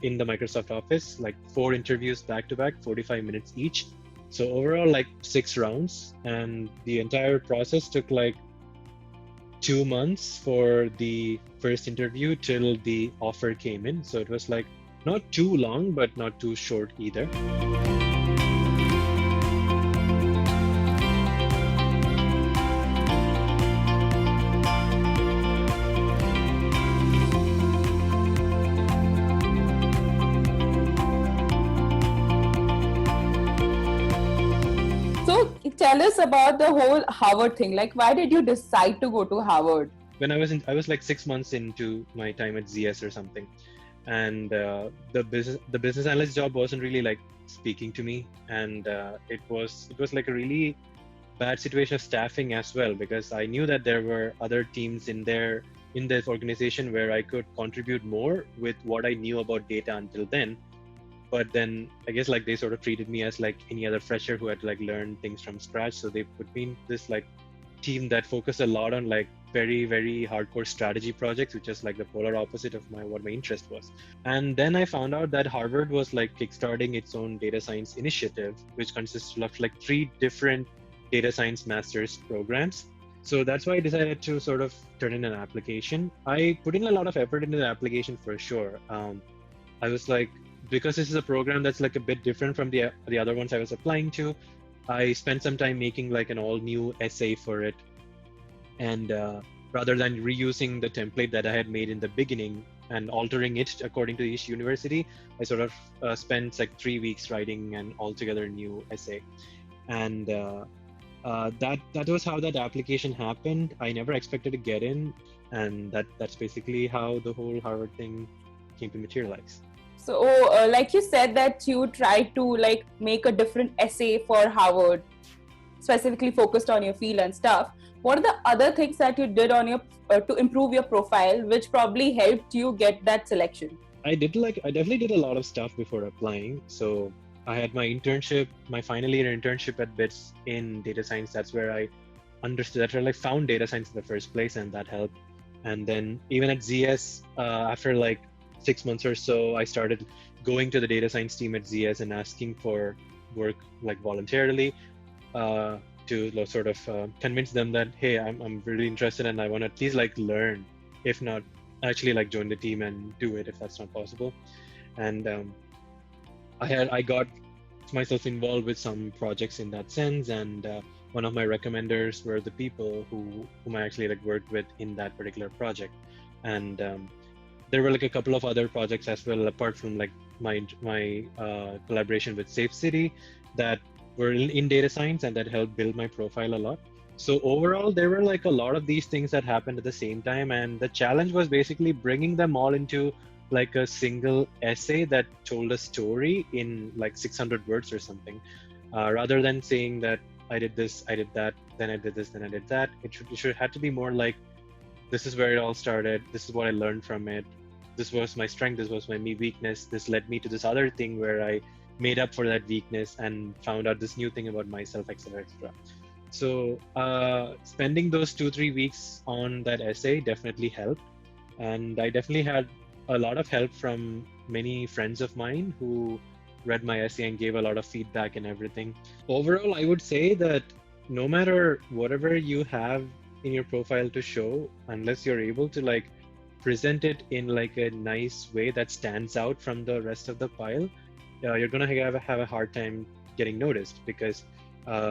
in the Microsoft Office, like 4 interviews back to back, 45 minutes each. So overall, like 6 rounds, and the entire process took like 2 months for the first interview till the offer came in. So it was like not too long, but not too short either. So tell us about the whole Harvard thing. Like, why did you decide to go to Harvard? When I was like 6 months into my time at ZS or something, and the business analyst job wasn't really like speaking to me, and it was like a really bad situation of staffing as well, because I knew that there were other teams in this organization where I could contribute more with what I knew about data until then. But then I guess like they sort of treated me as like any other fresher who had to like learn things from scratch. So they put me in this like team that focused a lot on like very very hardcore strategy projects, which is like the polar opposite of my what my interest was. And then I found out that Harvard was like kickstarting its own data science initiative, which consisted of like 3 different data science master's programs. So that's why I decided to sort of turn in an application. I put in a lot of effort into the application for sure. I was like, because this is a program that's like a bit different from the other ones I was applying to, I spent some time making like an all new essay for it. And rather than reusing the template that I had made in the beginning and altering it according to each university, I sort of spent like 3 weeks writing an altogether new essay. And that was how that application happened. I never expected to get in, and that's basically how the whole Harvard thing came to materialize. So, like you said that you tried to like make a different essay for Harvard, specifically focused on your field and stuff. What are the other things that you did on your to improve your profile, which probably helped you get that selection? I definitely did a lot of stuff before applying. So I had my internship, my final year internship at BITS in data science. That's where I understood that I like found data science in the first place, and that helped. And then even at ZS, after like 6 months or so, I started going to the data science team at ZS and asking for work like voluntarily, to sort of convince them that hey, I'm really interested and I want to at least like learn, if not actually like join the team and do it if that's not possible. And I got myself involved with some projects in that sense, and one of my recommenders were the people whom I actually like worked with in that particular project. And there were like a couple of other projects as well, apart from like my collaboration with Safe City, that were in data science and that helped build my profile a lot. So overall, there were like a lot of these things that happened at the same time, and the challenge was basically bringing them all into like a single essay that told a story in like 600 words or something, rather than saying that I did this, I did that, then I did this, then I did that. It should have to be more like, this is where it all started, this is what I learned from it, this was my strength, this was my weakness, this led me to this other thing where I made up for that weakness and found out this new thing about myself, etc., etc. So spending those 2-3 weeks on that essay definitely helped, and I definitely had a lot of help from many friends of mine who read my essay and gave a lot of feedback and everything. Overall, I would say that no matter whatever you have in your profile to show, unless you're able to like present it in like a nice way that stands out from the rest of the pile, you're gonna have a hard time getting noticed, because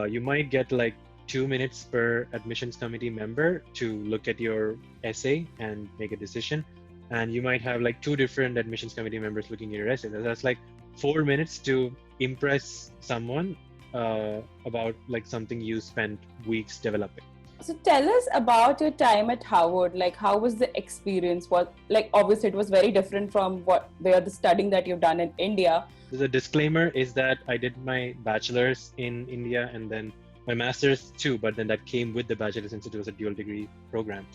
you might get like 2 minutes per admissions committee member to look at your essay and make a decision, and you might have like 2 different admissions committee members looking at your essay. That's like 4 minutes to impress someone about like something you spent weeks developing. So tell us about your time at Harvard. Like, how was the experience? What, like, obviously it was very different from the studying that you've done in India. The disclaimer is that I did my bachelor's in India and then my master's too, but then that came with the bachelor's since it was a dual degree program.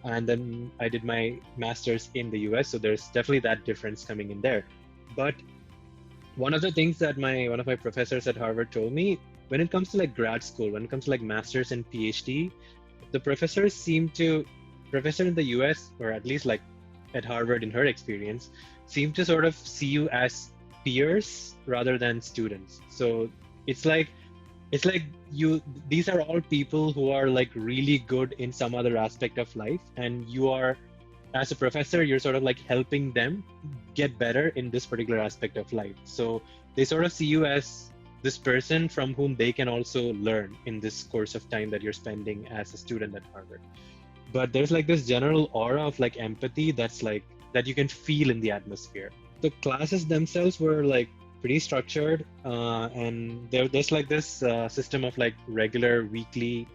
And then I did my master's in the US, so there's definitely that difference coming in there. But one of the things that one of my professors at Harvard told me, when it comes to like grad school, when it comes to like master's and PhD, the professor in the US, or at least like at Harvard in her experience, seem to sort of see you as peers rather than students. So it's like it's like you these are all people who are like really good in some other aspect of life, and you are, as a professor, you're sort of like helping them get better in this particular aspect of life. So they sort of see you as this person from whom they can also learn in this course of time that you're spending as a student at Harvard. But there's like this general aura of like empathy that's like that you can feel in the atmosphere. The classes themselves were like pretty structured, and there's like this system of like regular weekly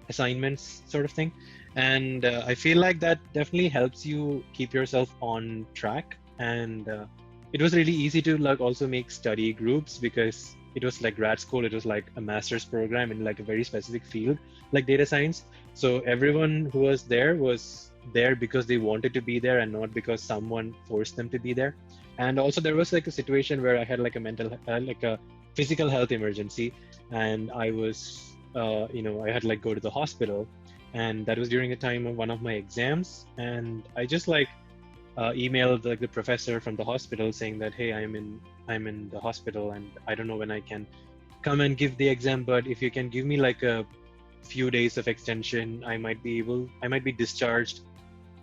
assignments sort of thing. And I feel like that definitely helps you keep yourself on track. And it was really easy to like also make study groups, because it was like grad school, it was like a master's program in like a very specific field like data science. So everyone who was there because they wanted to be there and not because someone forced them to be there. And also there was like a situation where I had like a physical health emergency, and I was I had like go to the hospital, and that was during a time of one of my exams. And I just like emailed like the professor from the hospital saying that, hey, I'm in the hospital and I don't know when I can come and give the exam, but if you can give me like a few days of extension, I might be discharged.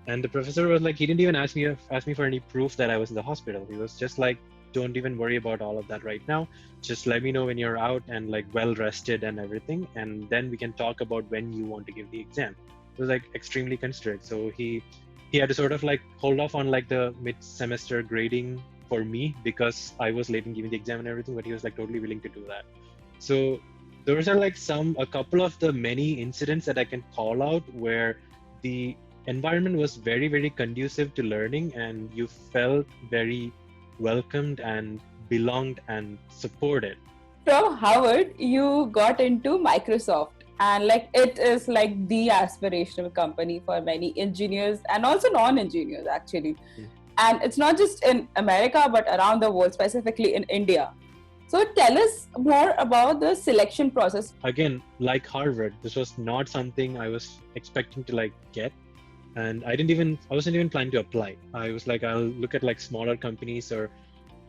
And the professor was like, he didn't even ask me for any proof that I was in the hospital. He was just like, don't even worry about all of that right now. Just let me know when you're out and like well rested and everything, and then we can talk about when you want to give the exam. It was like extremely considerate. So he had to sort of like hold off on like the mid-semester grading for me because I was late in giving the exam and everything, but he was like totally willing to do that. So those are like a couple of the many incidents that I can call out where the environment was very, very conducive to learning, and you felt very welcomed and belonged and supported. From Harvard, you got into Microsoft, and like it is like the aspirational company for many engineers and also non-engineers actually. And it's not just in America but around the world, specifically in India. So tell us more about the selection process. Again, like Harvard, this was not something I was expecting to like get. And I wasn't even planning to apply. I was like, I'll look at like smaller companies or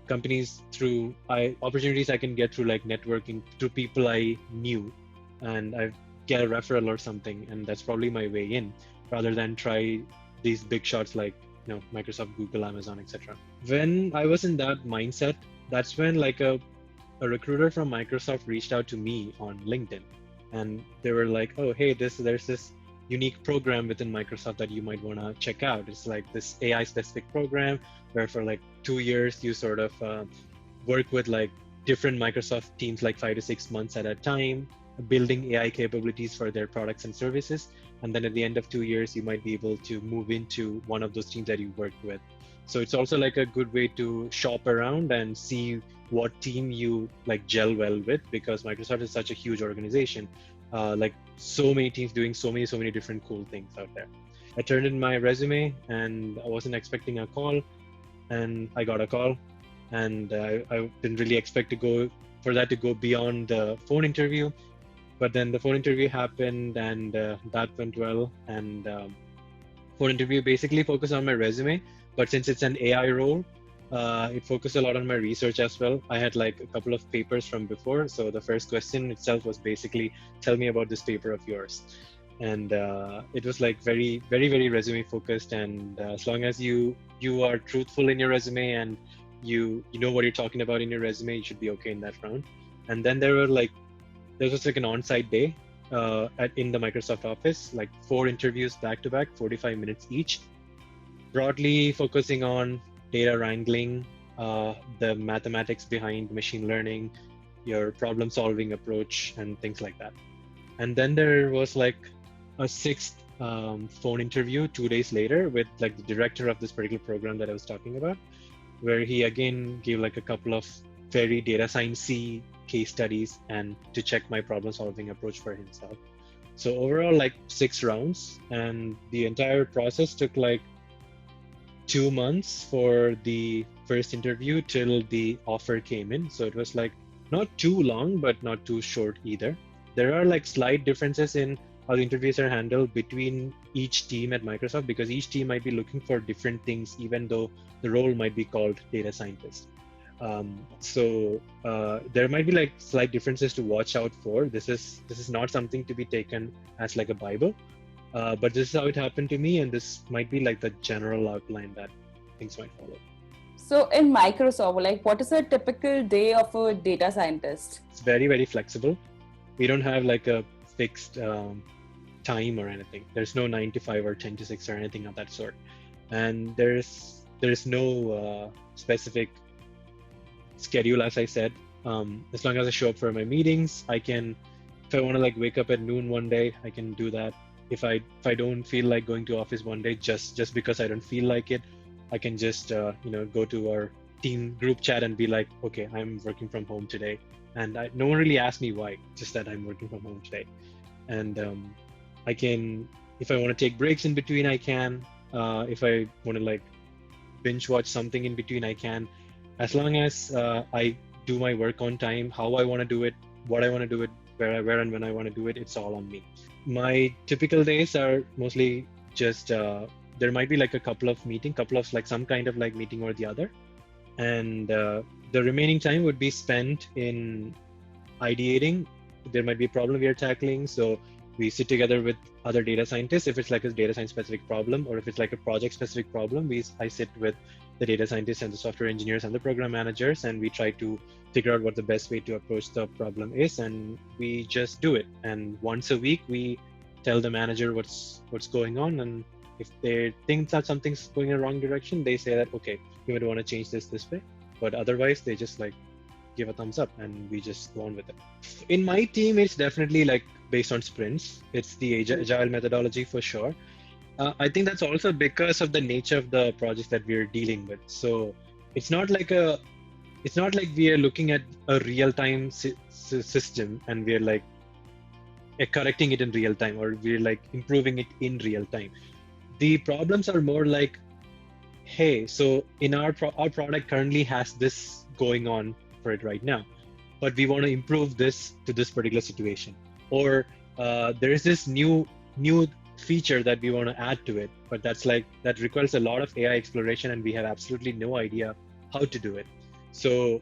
companies through opportunities I can get through like networking, through people I knew, and I get a referral or something, and that's probably my way in, rather than try these big shots like Microsoft, Google, Amazon, etc. When I was in that mindset, that's when like a recruiter from Microsoft reached out to me on LinkedIn, and they were like, oh hey, there's this unique program within Microsoft that you might want to check out. It's like this AI specific program where for like 2 years you sort of work with like different Microsoft teams, like 5 to 6 months at a time, building AI capabilities for their products and services. And then at the end of 2 years, you might be able to move into one of those teams that you worked with. So it's also like a good way to shop around and see what team you like gel well with, because Microsoft is such a huge organization. Like so many teams doing so many different cool things out there. I turned in my resume and I wasn't expecting a call, and I got a call, and I didn't really expect for that to go beyond the phone interview. But then the phone interview happened, and that went well. And phone interview basically focused on my resume, but since it's an AI role, it focused a lot on my research as well. I had like a couple of papers from before. So the first question itself was basically, tell me about this paper of yours. And it was like very, very, very resume focused. And as long as you are truthful in your resume and you know what you're talking about in your resume, you should be okay in that round. And then there was like an on-site day in the Microsoft office, like 4 interviews back to back, 45 minutes each, broadly focusing on data wrangling, the mathematics behind machine learning, your problem solving approach, and things like that. And then there was like a 6th phone interview 2 days later with like the director of this particular program that I was talking about, where he again gave like a couple of very data science-y case studies and to check my problem solving approach for himself. So overall, like 6 rounds, and the entire process took like 2 months for the first interview till the offer came in. So it was like not too long, but not too short either. There are like slight differences in how the interviews are handled between each team at Microsoft, because each team might be looking for different things, even though the role might be called data scientist. There might be like slight differences to watch out for. This is not something to be taken as like a Bible, but this is how it happened to me, and this might be like the general outline that things might follow. So in Microsoft, like what is a typical day of a data scientist? It's very, very flexible. We don't have like a fixed time or anything. There's no 9 to 5 or 10 to 6 or anything of that sort. And there's no specific schedule, as I said. As long as I show up for my meetings, I can, if I want to like wake up at noon one day, I can do that. If I don't feel like going to office one day, just because I don't feel like it, I can just go to our team group chat and be like, okay, I'm working from home today, and no one really asked me why, just that I'm working from home today. And I can, if I want to take breaks in between, I can. If I want to like binge watch something in between, I can. As long as I do my work on time, how I want to do it, what I want to do it, where and when I want to do it, it's all on me. My typical days are mostly just there might be like a couple of like some kind of like meeting or the other, and the remaining time would be spent in ideating. There might be a problem we are tackling, so we sit together with other data scientists. If it's like a data science specific problem, or if it's like a project specific problem, I sit with the data scientists and the software engineers and the program managers, and we try to figure out what the best way to approach the problem is, and we just do it. And once a week we tell the manager what's going on, and if they think that something's going in the wrong direction, they say that, okay, we would want to change this way. But otherwise, they just like give a thumbs up and we just go on with it. In my team, it's definitely like based on sprints. It's the agile methodology for sure. I think that's also because of the nature of the projects that we're dealing with. So it's not like we are looking at a real-time system and we're like correcting it in real time, or we're like improving it in real time. The problems are more like, hey, so in our product currently has this going on for it right now, but we want to improve this to this particular situation, or there is this new feature that we want to add to it, but that requires a lot of AI exploration and we have absolutely no idea how to do it. So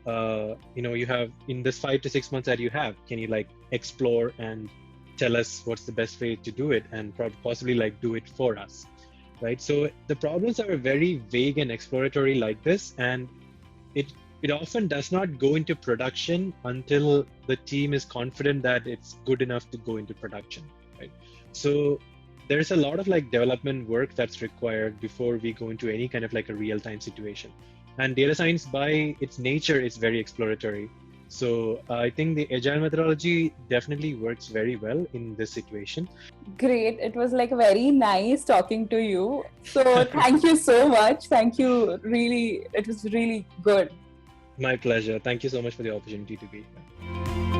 you have, in this 5 to 6 months that you have, can you like explore and tell us what's the best way to do it, and possibly like do it for us, right? So the problems are very vague and exploratory like this, and it often does not go into production until the team is confident that it's good enough to go into production, right? So there's a lot of like development work that's required before we go into any kind of like a real-time situation. And data science by its nature is very exploratory. So I think the agile methodology definitely works very well in this situation. Great. It was like very nice talking to you. So thank you so much. Thank you. Really, it was really good. My pleasure. Thank you so much for the opportunity to be here.